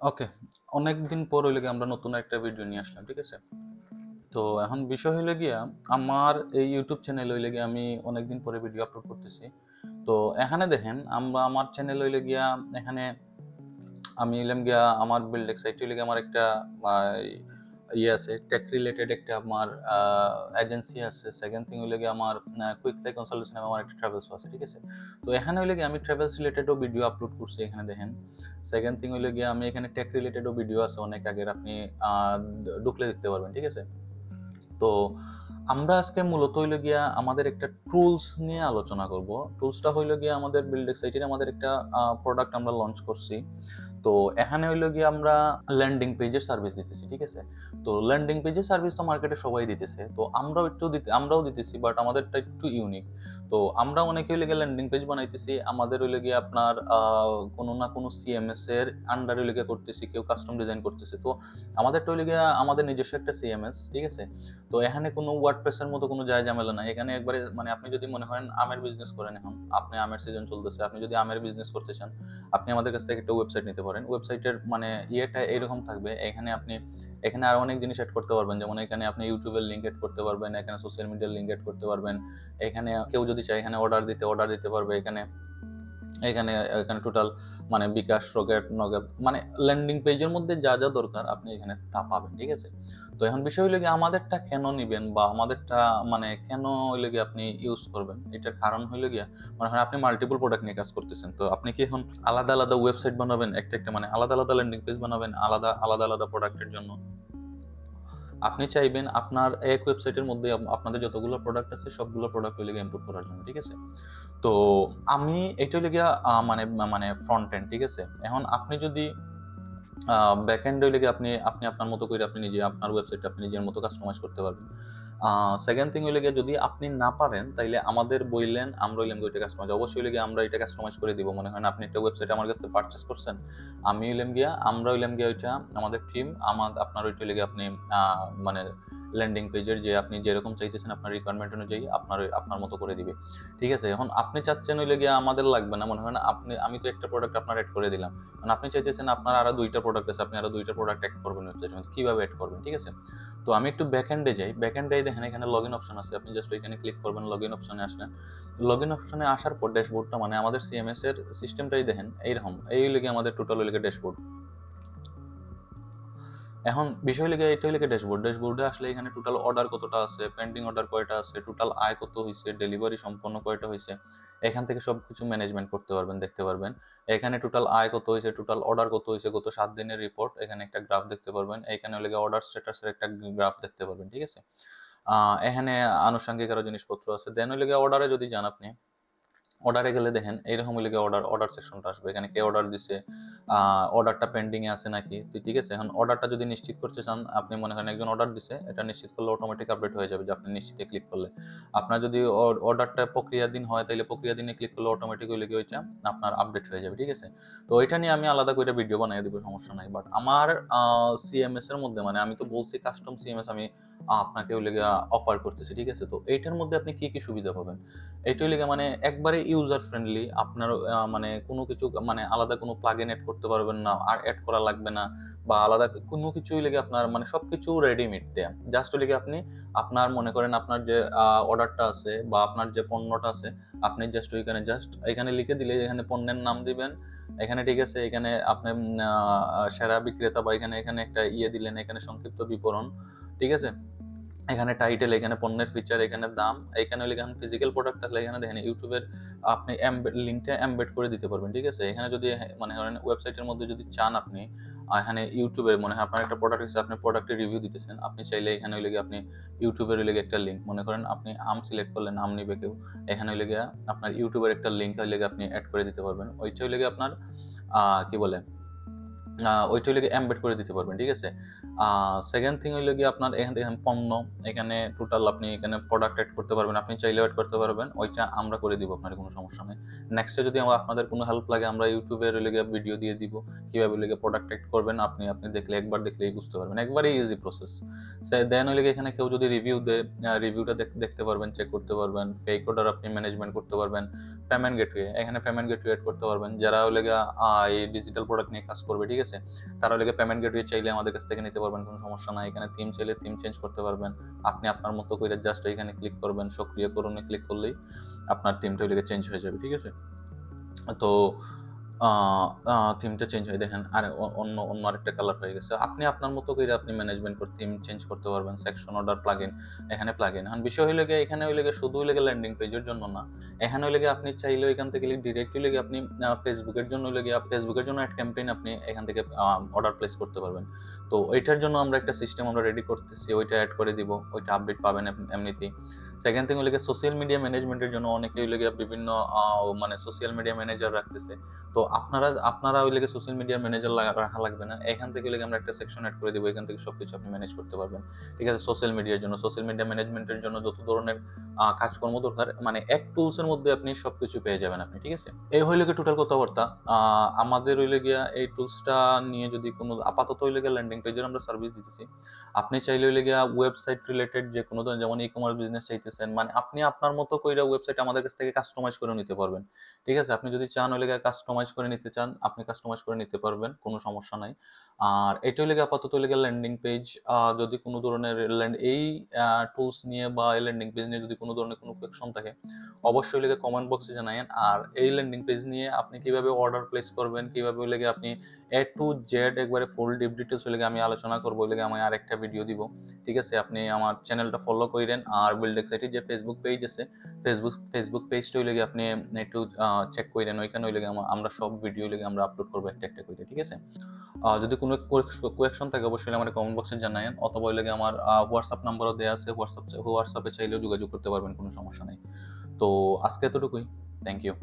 ওকে, অনেকদিন পর হইলে গিয়ে আমরা নতুন একটা ভিডিও নিয়ে আসলাম, ঠিক আছে? তো এখন বিষয় হইলে গিয়া আমার এই ইউটিউব চ্যানেল হইলে গিয়া আমি অনেকদিন পরে ভিডিও আপলোড করতেছি। তো এখানে দেখেন আমরা আমার চ্যানেল হইলে গিয়া এখানে আমি হইলাম গিয়া আমার বিল্ড সাইট হইলে গিয়া আমার একটা আহ, ইয়ে আছে, টেক রিলেটেড একটা আমার এজেন্সি আছে। সেকেন্ড থিং হইলে গিয়ে আমার কুইক ফ্লাই কনসালটেশন আমার একটা ট্রাভেলসও আছে, ঠিক আছে? তো এখানে হইলে গিয়ে আমি ট্রাভেলস রিলেটেডও ভিডিও আপলোড করছি এখানে দেখেন। সেকেন্ড থিং হইলে গিয়ে আমি এখানে টেক রিলেটেডও ভিডিও আছে অনেক আগের, আপনি ঢুকলে দেখতে পারবেন, ঠিক আছে? তো আমরা আজকে মূলত হইলো গিয়া আমাদের একটা টুলস নিয়ে আলোচনা করব। টুলসটা হইলো গিয়া আমাদের বিল্ড সাইটের আমাদের একটা প্রোডাক্ট আমরা লঞ্চ করছি। তো এখানে হইলো গিয়ে আমরা ল্যান্ডিং পেজের সার্ভিস দিতেছি, ঠিক আছে? তো ল্যান্ডিং পেজের সার্ভিস তো মার্কেটে সবাই দিতেছে, তো আমরাও দিতেছি, বাট আমাদেরটা একটু ইউনিক। তো আমরা অনেকে হইলে গিয়ে ল্যান্ডিং পেজ বানাইতেছি, আমাদের হইলে গিয়ে আপনার কোনো না কোনো সিএমএস এর আন্ডারে হইলে গিয়ে করতেছি, কেউ কাস্টম ডিজাইন করতেছে। তো আমাদেরটা হইলে গিয়ে আমাদের নিজস্ব একটা সিএমএস, ঠিক আছে? তো এখানে কোনো ওয়ার্ডপ্রেসের মতো কোনো যায় ঝামেলা নাই এখানে। একবারে মানে আপনি যদি মনে করেন আমের বিজনেস করেন, এখন আপনি আমের সিজন চলতেছে, আপনি যদি আমের বিজনেস করতে চান, আপনি আমাদের কাছ থেকে একটা ওয়েবসাইট নিতে পারেন। ওয়েবসাইটের মানে ইয়েটা এরকম থাকবে, এখানে আপনি এখানে আরো অনেক জিনিস অ্যাড করতে পারবেন, যেমন এখানে আপনি ইউটিউবের লিঙ্ক অ্যাড করতে পারবেন, এখানে সোশ্যাল মিডিয়ার লিঙ্ক অ্যাড করতে পারবেন। এখানে কেউ যদি চায় এখানে অর্ডার দিতে পারবে। এখানে এখানে এখানে টোটাল মানে বিকাশ, রকেট, নগদ, মানে ল্যান্ডিং পেজের মধ্যে যা যা দরকার আপনি এখানে তা পাবেন, ঠিক আছে? তো এখন বিষয় হইলে গিয়ে আমাদেরটা কেন নিবেন বা আমাদেরটা মানে কেন হইলে গিয়ে আপনি ইউজ করবেন, এটার কারণ হইলে গিয়া মনে হয় আপনি মাল্টিপল প্রোডাক্ট নিয়ে কাজ করতেছেন। তো আপনি কি এখন আলাদা আলাদা ওয়েবসাইট বানাবেন, একটা একটা মানে আলাদা আলাদা ল্যান্ডিং পেজ বানাবেন আলাদা আলাদা আলাদা প্রোডাক্টের জন্য? আপনি চাইবেন আপনার এক ওয়েবসাইটের মধ্যে আপনাদের যতগুলো প্রোডাক্ট আছে সবগুলো প্রোডাক্ট হইলে গিয়ে ইম্পোর্ট করার জন্য, ঠিক আছে? তো আমি এটা হইলে গিয়া মানে মানে ফ্রন্ট এন্ড, ঠিক আছে? এখন আপনি যদি ব্যাক এন্ড হইলে গিয়ে আপনি আপনি আপনার মতো করে আপনি নিজে আপনার ওয়েবসাইট আপনি নিজের মতো কাস্টমাইজ করতে পারবেন। সেকেন্ড থিং হইলে গিয়ে যদি আপনি না পারেন তাইলে আমাদের বইলেন, আমরা হইলাম গিয়ে এটা কাস্টমাইজ অবশ্যই হইলে গিয়ে আমরা এটা কাস্টমাইজ করে দিব। মনে হয় আপনি একটা ওয়েবসাইট আমার কাছ থেকে পারচেস করছেন, আমি হইলাম গিয়া আমরা হইলাম গিয়া ওইটা আমাদের টিম আপনার ওইটা হইলে গিয়ে আপনি মানে ল্যান্ডিং পেজের যে আপনি যেরকম চাইতেছেন আপনার রিকোয়ারমেন্ট অনুযায়ী আপনার আপনার মতো করে দিবে, ঠিক আছে? এখন আপনি চাচ্ছেন হইলে গিয়ে আমাদের লাগবে না, মনে হয় না আপনি আমি তো একটা প্রোডাক্ট আপনার অ্যাড করে দিলাম, মানে আপনি চাইতেছেন আপনার আরো দুইটা প্রোডাক্ট আছে, আপনি আরো দুইটা প্রোডাক্ট অ্যাড করবেন ওয়েবসাইটের মধ্যে, কিভাবে অ্যাড করবেন, ঠিক আছে? তো আমি একটু ব্যাকএন্ডে যাই। ব্যাকএন্ডে দেখেন এখানে লগ ইন অপশন আছে, আপনি জাস্ট ওইখানে ক্লিক করবেন, লগ ইন অপশনে আসলেন। লগ ইন অপশনে আসার পর ড্যাশবোর্ডটা মানে আমাদের সিএমএস এর সিস্টেমটাই দেখেন এইরকম, এই লেগে আমাদের টোটাল লেগে ড্যাশবোর্ড। এখন বিষয় লেগে এটা লেগে ড্যাশবোর্ডে আসলে এখানে টোটাল অর্ডার কতটা আছে, পেন্ডিং অর্ডার কয়টা আছে, টোটাল আয় কত হয়েছে, ডেলিভারি সম্পন্ন কয়টা হয়েছে, এখান থেকে সবকিছু ম্যানেজমেন্ট করতে পারবেন, দেখতে পারবেন। এখানে টোটাল আয় কত হয়েছে, টোটাল অর্ডার কত হয়েছে, গত 7 দিনের রিপোর্ট, এখানে একটা গ্রাফ দেখতে পারবেন। এখানে লেগে অর্ডার স্ট্যাটাসের একটা গ্রাফ দেখতে পারবেন, ঠিক আছে? এখানে আনুষঙ্গিক আরো জিনিসপত্র আছে। দেন লেগে অর্ডারে যদি যান আপনি, অর্ডারে গেলে দেখেন এইরকম লিগে অর্ডার সেকশনটা আসবে, এখানে কে অর্ডার দিছে, অর্ডারটা পেন্ডিং এ আছে নাকি, ঠিক আছে? এখন অর্ডারটা যদি নিশ্চিত করতে চান, আপনি মনে করেন একজন অর্ডার দিছে, এটা নিশ্চিত করলে অটোমেটিক আপডেট হয়ে যাবে যে আপনি নিশ্চিতে ক্লিক করলে। আপনার যদি অর্ডারটা প্রক্রিয়াধীন হয় তাহলে প্রক্রিয়াধীনে ক্লিক করলে অটোমেটিক ওই লিগে ওইটা আপনার আপডেট হয়ে যাবে, ঠিক আছে? তো ওইটা নিয়ে আমি আলাদা করে ভিডিও বানিয়ে দিব, সমস্যা নাই। বাট আমার সিএমএস এর মধ্যে মানে আমি তো বলছি কাস্টম সিএমএস আমি আপনাকে ওই লিগে অফার করতেছি, ঠিক আছে? তো এইটার মধ্যে আপনি কি কি সুবিধা পাবেন, এইটাই লেগে মানে একবারে ইউজার ফ্রেন্ডলি। আপনার মানে কোনো কিছু মানে আলাদা কোনো প্লাগইন এড করতে পারবেন না, আর এড করা লাগবে না, বা আলাদা কোনো কিছুই লেগে আপনার মানে সবকিছু রেডিমেড দেয়া। জাস্ট লেগে আপনি আপনার মনে করেন আপনার যে অর্ডারটা আছে বা আপনার যে পণ্যটা আছে, আপনি জাস্ট ওইখানে জাস্ট এখানে লিখে দিলে এখানে পণ্যের নাম দিবেন এখানে, ঠিক আছে? এখানে আপনি সেরা বিক্রেতা বা এখানে এখানে একটা ইয়ে দিলেন, এখানে সংক্ষিপ্ত বিবরণ, ঠিক আছে? এখানে টাইটেল, এখানে পণ্যের ফিচার, এখানে দাম, এখানে এখানে ফিজিক্যাল প্রোডাক্ট থাকলে এখানে দেখেন ইউটিউবের আপনি লিঙ্কটা এমবেড করে দিতে পারবেন, ঠিক আছে? এখানে যদি মানে ধরেন ওয়েবসাইটের মধ্যে যদি চান আপনি এখানে ইউটিউবে মনে হয় আপনার একটা প্রোডাক্ট আছে, আপনি প্রোডাক্টের রিভিউ দিতেছেন, আপনি চাইলে এখানে লেগে আপনি ইউটিউবের লেগে একটা লিঙ্ক, মনে করেন আপনি আম সিলেক্ট করলেন, আম নিবে কেউ, এখানে লেগে আপনার ইউটিউবের একটা লিঙ্ক লেগে আপনি অ্যাড করে দিতে পারবেন। ওইটা লেগে আপনার কি বলে ওইটা হইলে এমবেড করে দিতে পারবেন, ঠিক আছে? সেকেন্ড থিং হইলে গিয়ে আপনার এখান থেকে পণ্য, এখানে টোটাল আপনি এখানে প্রোডাক্ট এড করতে পারবেন, আপনি চাইলেও এড করতে পারবেন, ওইটা আমরা করে দিব, আপনার কোনো সমস্যা নেই। নেক্সটে যদি আপনাদের কোনো হেল্প লাগে আমরা ইউটিউবের লেগে ভিডিও দিয়ে দিব কিভাবে লেগে প্রোডাক্ট এড করবেন, আপনি আপনি দেখলে একবার দেখলেই বুঝতে পারবেন, একবারই ইজি প্রসেস। দেন হইলে এখানে কেউ যদি রিভিউ দেয়, রিভিউটা দেখতে পারবেন, চেক করতে পারবেন, ফেক অর্ডার আপনি ম্যানেজমেন্ট করতে পারবেন, পেমেন্ট গেটওয়ে, এখানে পেমেন্ট গেটওয়ে অ্যাড করতে পারবেন। যারা হলে এই ডিজিটাল প্রোডাক্ট নিয়ে কাজ করবে, ঠিক আছে, তারা হলে পেমেন্ট গেটওয়ে চাইলে আমাদের কাছ থেকে নিতে পারবেন, কোনো সমস্যা নাই। এখানে থিম চাইলে থিম চেঞ্জ করতে পারবেন। আপনি আপনার মতো করে জাস্ট এখানে ক্লিক করবেন, সক্রিয়করণে ক্লিক করলেই আপনার থিমটা হলে চেঞ্জ হয়ে যাবে, ঠিক আছে। তো থিমটা চেঞ্জ হয়ে দেখেন আর অন্য অন্য আরেকটা কালার হয়ে গেছে। আপনি আপনার মতো করে আপনি ম্যানেজমেন্ট করে থিম চেঞ্জ করতে পারবেন। সেকশন অর্ডার প্লাগইন, এখানে প্লাগইন। এখন বিষয় হইলে গিয়ে এখানে হইলে গিয়ে শুধু হইলে ল্যান্ডিং পেজের জন্য না, এখানে হইলে গিয়ে আপনি চাইলে এখান থেকে ডিরেক্টলি লেগে আপনি ফেসবুকের জন্য হইলে গিয়ে ফেসবুকের জন্য একটা ক্যাম্পেইন আপনি এখান থেকে অর্ডার প্লেস করতে পারবেন। তো ওইটার জন্য আমরা একটা সিস্টেম আমরা রেডি করতেছি, ওইটা অ্যাড করে দিব, ওইটা আপডেট পাবেন এমনিতেই। সেকেন্ড থিং হইলে সোশ্যাল মিডিয়া ম্যানেজমেন্টের জন্য অনেকে হইলে বিভিন্ন মানে সোশ্যাল মিডিয়া ম্যানেজার রাখতেছে। তো আপনারা ওই লেগে সোশ্যাল মিডিয়ার ম্যানেজার রাখা লাগবে না, এখান থেকে লেগে আমরা একটা সেকশন অ্যাড করে দেবো, এখান থেকে সবকিছু আপনি ম্যানেজ করতে পারবেন, ঠিক আছে। সোশ্যাল মিডিয়ার জন্য, সোশ্যাল মিডিয়া ম্যানেজমেন্টের জন্য যত ধরনের কাজকর্ম দরকার, মানে এক টুলসের মধ্যে আপনি সবকিছু পেয়ে যাবেন আপনি, ঠিক আছে। এই হইলে গিয়ে টোটাল কথাবার্তা। আমাদের হইলে গিয়া এই টুলসটা নিয়ে যদি কোনো আপাতত হইলে গিয়ে ল্যান্ডিং পেজের আমরা সার্ভিস দিতেছি। আপনি চাইলে হইলে গিয়া ওয়েবসাইট রিলেটেড যে কোনো ধরনের, যেমন ই কমার্স বিজনেস চাইতেছেন, মানে আপনি আপনার মতো কইরা ওয়েবসাইট আমাদের কাছ থেকে কাস্টমাইজ করে নিতে পারবেন, ঠিক আছে। আপনি যদি চান হইলে কাস্টমাইজ করে নিতে চান, আপনি কাস্টমাইজ করে নিতে পারবেন, কোনো সমস্যা নাই। আর এটা হইলে আপাতত হইলে ল্যান্ডিং পেজ। যদি কোনো ধরনের এই টুলস নিয়ে বা এই ল্যান্ডিং পেজ নিয়ে যদি কোনো ধরনের কোনো কোয়েকশন থাকে, অবশ্যই হইলে কমেন্ট বক্সে জানায়েন। আর এই ল্যান্ডিং পেজ নিয়ে আপনি কিভাবে অর্ডার প্লেস করবেন, কিভাবে হইলে আপনি A to Z একবারে ফুল ডিপ ডিটেলস হইলে আমি আলোচনা করবো, হইলে আমি আরেকটা ভিডিও দিব, ঠিক আছে। আপনি আমার চ্যানেলটা ফলো করেন। আর বিল্ডেক্স আইটি যে ফেসবুক পেজ আছে, ফেসবুক পেজটা হইলে আপনি একটু চেক করেন, ওইখানে হইলে আমরা সব ভিডিও হইলে আমরা আপলোড করবো একটা একটা করে, ঠিক আছে। যদি কোনো কোয়েকশন থাকে অবশ্যই আমার কমেন্ট বক্সে জানায়েন, অথবা হইলে আমার হোয়াটসঅ্যাপ নাম্বারও দেওয়া আছে, হোয়াটসঅ্যাপে চাইলেও যোগাযোগ করতে পারবেন, কোনো সমস্যা নেই। তো আজকে এতটুকুই। Thank you.